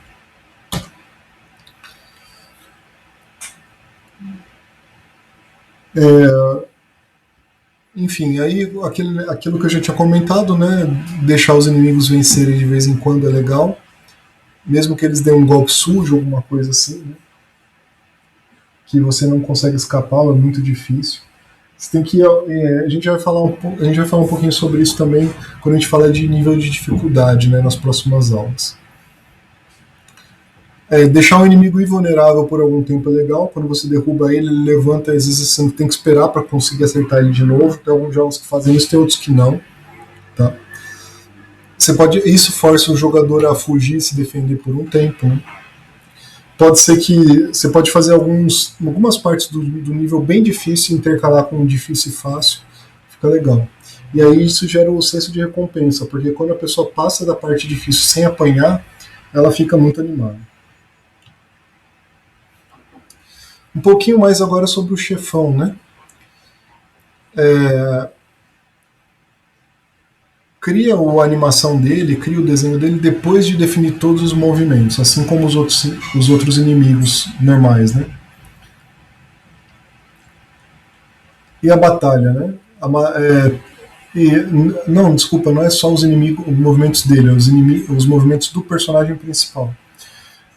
Enfim, aí aquilo que eu já tinha comentado, né? Deixar os inimigos vencerem de vez em quando é legal. mesmo que eles deem um golpe sujo, alguma coisa assim, né, que você não consegue escapar, é muito difícil. Você tem que a gente vai falar a gente vai falar um pouquinho sobre isso também quando a gente fala de nível de dificuldade, né, nas próximas aulas. Deixar o inimigo invulnerável por algum tempo é legal. Quando você derruba ele, ele levanta, às vezes você tem que esperar para conseguir acertar ele de novo. Tem alguns jogos que fazem isso, tem outros que não. Tá? Isso força o jogador a fugir e se defender por um tempo. Né? Pode ser que você pode fazer algumas partes do nível bem difícil e intercalar com um difícil e fácil. Fica legal. E aí isso gera o senso de recompensa, porque quando a pessoa passa da parte difícil sem apanhar, ela fica muito animada. Um pouquinho mais agora sobre o chefão, né? Cria a animação dele, cria o desenho dele depois de definir todos os movimentos, assim como os outros inimigos normais, né? E a batalha, né? Não, desculpa, não é só os inimigos, os movimentos dele, é os movimentos do personagem principal.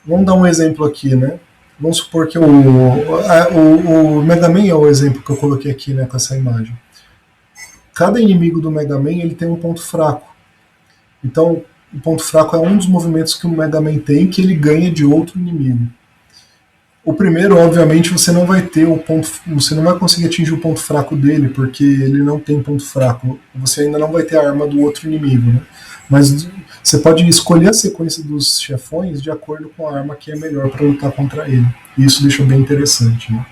Vamos dar um exemplo aqui, né? Vamos supor que o Mega Man é o exemplo que eu coloquei aqui, né, com essa imagem. Cada inimigo do Mega Man ele tem um ponto fraco. Então, o ponto fraco é um dos movimentos que o Mega Man tem que ele ganha de outro inimigo. O primeiro, obviamente, você não vai ter você não vai conseguir atingir o ponto fraco dele, porque ele não tem ponto fraco. Você ainda não vai ter a arma do outro inimigo, né? Mas você pode escolher a sequência dos chefões de acordo com a arma que é melhor para lutar contra ele. E isso deixa bem interessante, né?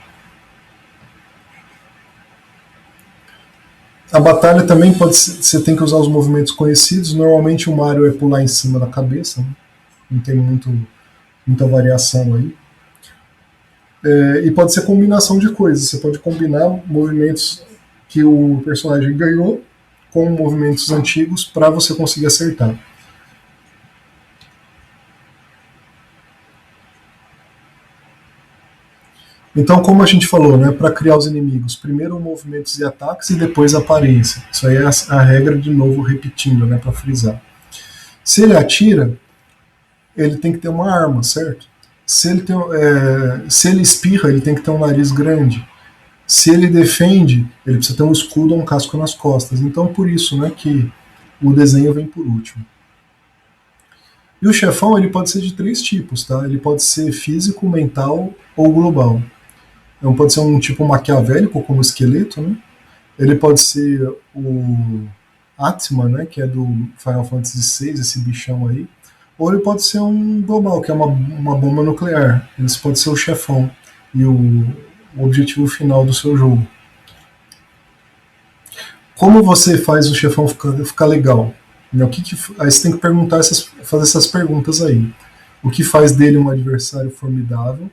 A batalha também pode ser, você tem que usar os movimentos conhecidos. Normalmente o Mario é pular em cima da cabeça, né? Não tem muita variação aí. E pode ser combinação de coisas. Você pode combinar movimentos que o personagem ganhou com movimentos antigos para você conseguir acertar. Então, como a gente falou, né, para criar os inimigos, primeiro movimentos e ataques e depois aparência. Isso aí é a regra, de novo, repetindo, né, para frisar. Se ele atira, ele tem que ter uma arma, certo? Se ele espirra, ele tem que ter um nariz grande. Se ele defende, ele precisa ter um escudo ou um casco nas costas. Então, por isso, né, que o desenho vem por último. E o chefão ele pode ser de 3 tipos, tá? Ele pode ser físico, mental ou global. Então pode ser um tipo maquiavélico, como o esqueleto, né? Ele pode ser o Atman, né, que é do Final Fantasy VI, esse bichão aí. Ou ele pode ser um global, que é uma bomba nuclear. Ele pode ser o chefão e o objetivo final do seu jogo. Como você faz o chefão ficar legal? Aí você tem que fazer essas perguntas aí. O que faz dele um adversário formidável?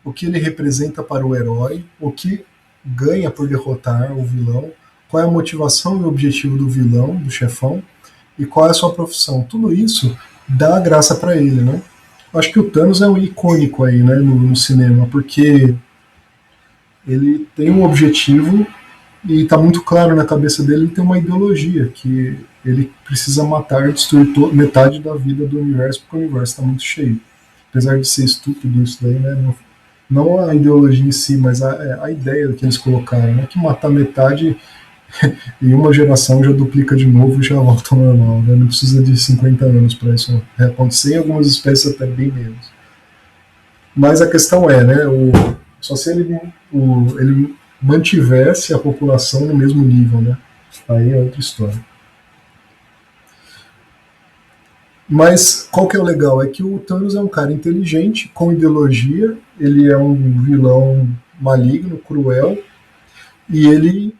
O que ele representa para o herói? O que ganha por derrotar o vilão? Qual é a motivação e o objetivo do vilão, do chefão? E qual é a sua profissão? Tudo isso dá graça para ele, né? Acho que o Thanos é um icônico aí, né, no cinema, porque ele tem um objetivo e está muito claro na cabeça dele, ele tem uma ideologia que ele precisa matar e destruir metade da vida do universo, porque o universo está muito cheio. Apesar de ser estúpido isso daí, né? Não a ideologia em si, mas a ideia que eles colocaram, né? Que matar metade em uma geração já duplica de novo e já volta ao normal. Né? Não precisa de 50 anos para isso acontecer, em algumas espécies até bem menos. Mas a questão é, né? Só se ele mantivesse a população no mesmo nível, né? Aí é outra história. Mas qual que é o legal? É que o Thanos é um cara inteligente, com ideologia, ele é um vilão maligno, cruel, e ele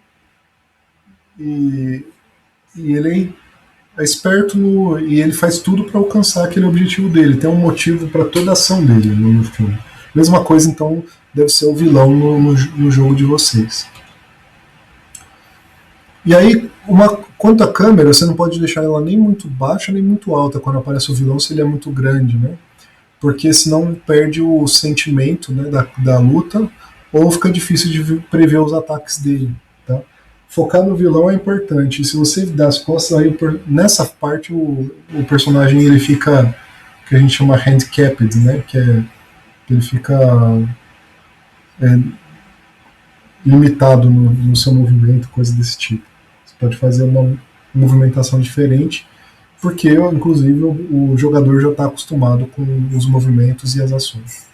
é esperto e ele faz tudo para alcançar aquele objetivo dele. Tem um motivo para toda a ação dele no filme. Mesma coisa, então, deve ser o vilão no jogo de vocês. E aí, quanto à câmera, você não pode deixar ela nem muito baixa nem muito alta quando aparece o vilão, se ele é muito grande, né? Porque senão perde o sentimento, né, da luta, ou fica difícil de prever os ataques dele. Tá? Focar no vilão é importante. E se você dá as costas, aí nessa parte o personagem ele fica que a gente chama handicapped, né? Que ele fica é, limitado no seu movimento, coisa desse tipo. Você pode fazer uma movimentação diferente, porque, inclusive, o jogador já está acostumado com os movimentos e as ações.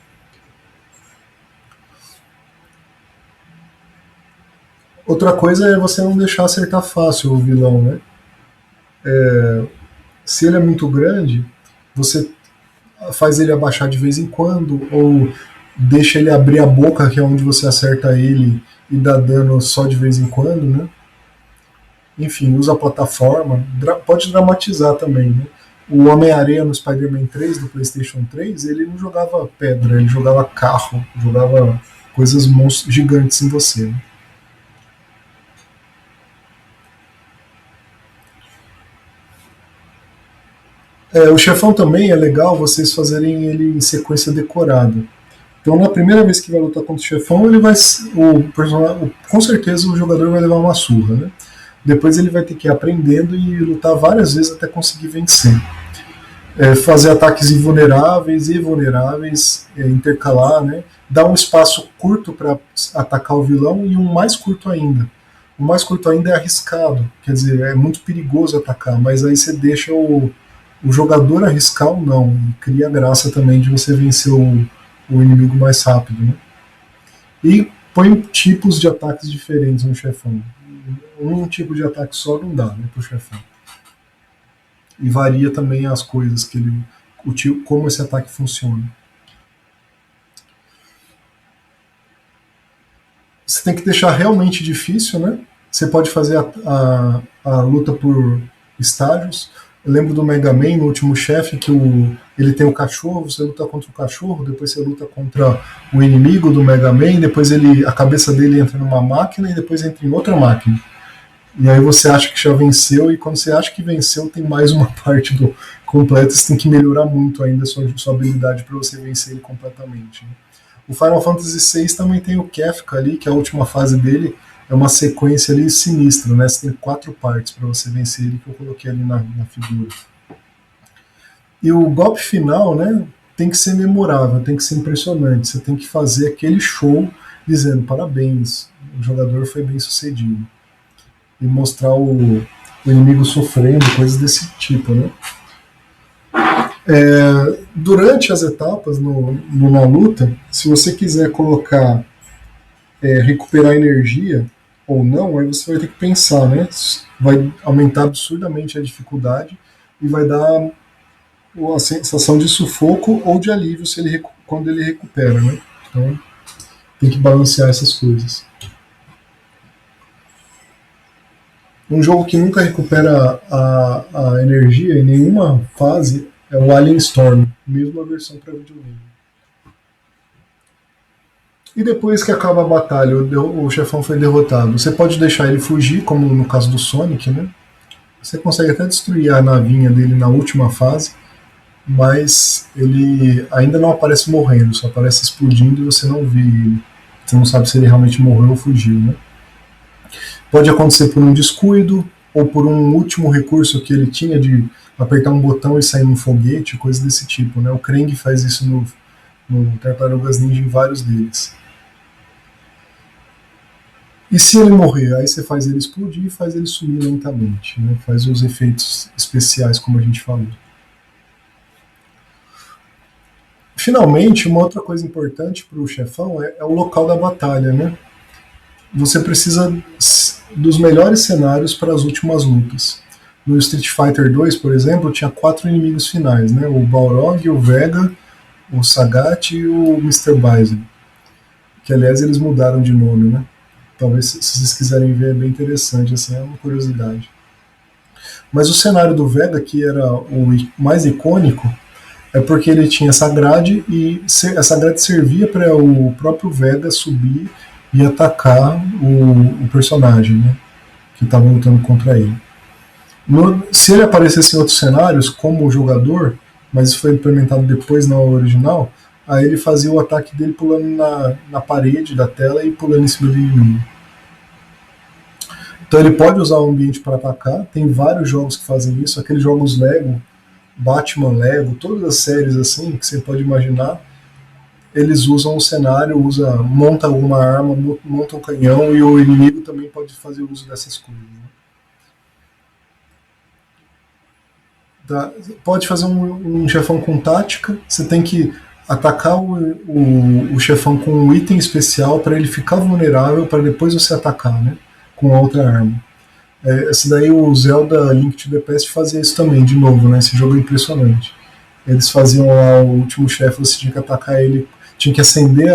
Outra coisa é você não deixar acertar fácil o vilão, né? Se ele é muito grande, você faz ele abaixar de vez em quando, ou deixa ele abrir a boca, que é onde você acerta ele e dá dano só de vez em quando, né? Enfim, usa a plataforma, pode dramatizar também, né? O Homem-Aranha no Spider-Man 3 do PlayStation 3, ele não jogava pedra, ele jogava carro, jogava coisas gigantes em você. Né? O chefão também é legal vocês fazerem ele em sequência decorada. Então, na primeira vez que vai lutar contra o chefão, ele vai. Com certeza o jogador vai levar uma surra, né? Depois ele vai ter que ir aprendendo e lutar várias vezes até conseguir vencer. Fazer ataques invulneráveis e vulneráveis, intercalar, né? Dar um espaço curto para atacar o vilão e um mais curto ainda. O mais curto ainda é arriscado, quer dizer, é muito perigoso atacar, mas aí você deixa o jogador arriscar ou não, e cria a graça também de você vencer o inimigo mais rápido. Né? E põe tipos de ataques diferentes no chefão. Um tipo de ataque só não dá, né, pro chefão. E varia também as coisas que ele, como esse ataque funciona. Você tem que deixar realmente difícil, né? Você pode fazer a luta por estágios. Eu lembro do Mega Man, no último chefe, que ele tem o cachorro, você luta contra o cachorro, depois você luta contra o inimigo do Mega Man, depois a cabeça dele entra numa máquina e depois entra em outra máquina. E aí você acha que já venceu, e quando você acha que venceu, tem mais uma parte do completo, você tem que melhorar muito ainda a sua habilidade para você vencer ele completamente. Né? O Final Fantasy VI também tem o Kefka ali, que é a última fase dele, é uma sequência ali sinistra, né? Você tem 4 partes para você vencer ele, que eu coloquei ali na figura. E o golpe final, né, tem que ser memorável, tem que ser impressionante, você tem que fazer aquele show dizendo parabéns, o jogador foi bem sucedido. E mostrar o inimigo sofrendo, coisas desse tipo, né? Durante as etapas na luta, se você quiser colocar recuperar energia ou não, aí você vai ter que pensar, né? Vai aumentar absurdamente a dificuldade e vai dar a sensação de sufoco ou de alívio quando ele recupera, né? Então tem que balancear essas coisas. Um jogo que nunca recupera a energia em nenhuma fase é o Alien Storm, mesma versão para videogame. E depois que acaba a batalha, o chefão foi derrotado. Você pode deixar ele fugir, como no caso do Sonic, né? Você consegue até destruir a navinha dele na última fase, mas ele ainda não aparece morrendo, só aparece explodindo e você não vê ele. Você não sabe se ele realmente morreu ou fugiu, né? Pode acontecer por um descuido ou por um último recurso que ele tinha de apertar um botão e sair num foguete, coisa desse tipo, né? O Krang faz isso no Tartarugas Ninja em vários deles. E se ele morrer, aí você faz ele explodir e faz ele sumir lentamente, né? Faz os efeitos especiais, como a gente falou. Finalmente, uma outra coisa importante para o chefão é o local da batalha, né? Você precisa dos melhores cenários para as últimas lutas. No Street Fighter 2, por exemplo, tinha 4 inimigos finais, né? O Balrog, o Vega, o Sagat e o Mr. Bison. Que, aliás, eles mudaram de nome, né? Talvez, se vocês quiserem ver, é bem interessante, assim, é uma curiosidade. Mas o cenário do Vega, que era o mais icônico, é porque ele tinha essa grade e essa grade servia para o próprio Vega subir e atacar o personagem, né, que estava lutando contra ele. Se ele aparecesse em outros cenários, como jogador, mas isso foi implementado depois na original, aí ele fazia o ataque dele pulando na parede da tela e pulando em cima do inimigo. Então ele pode usar o ambiente para atacar, tem vários jogos que fazem isso, aqueles jogos Lego, Batman, Lego, todas as séries assim que você pode imaginar, eles usam o cenário, monta alguma arma, monta um canhão e o inimigo também pode fazer uso dessas coisas. Né? Pode fazer um chefão com tática, você tem que atacar o chefão com um item especial para ele ficar vulnerável para depois você atacar, né? Com a outra arma. Esse daí o Zelda Link to the Past fazia isso também, de novo, né? Esse jogo é impressionante. Eles faziam lá o último chefe, você tinha que atacar ele, tinha que acender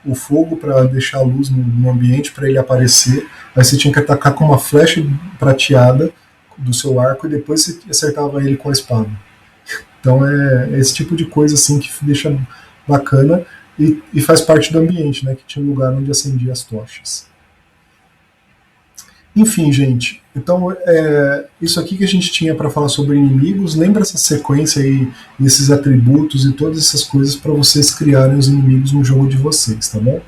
o fogo para deixar a luz no ambiente para ele aparecer. Aí você tinha que atacar com uma flecha prateada do seu arco e depois você acertava ele com a espada. Então é esse tipo de coisa assim que deixa bacana e faz parte do ambiente, né? Que tinha um lugar onde acendia as tochas. Enfim, gente. Então, isso aqui que a gente tinha para falar sobre inimigos. Lembra essa sequência aí, esses atributos e todas essas coisas para vocês criarem os inimigos no jogo de vocês, tá bom?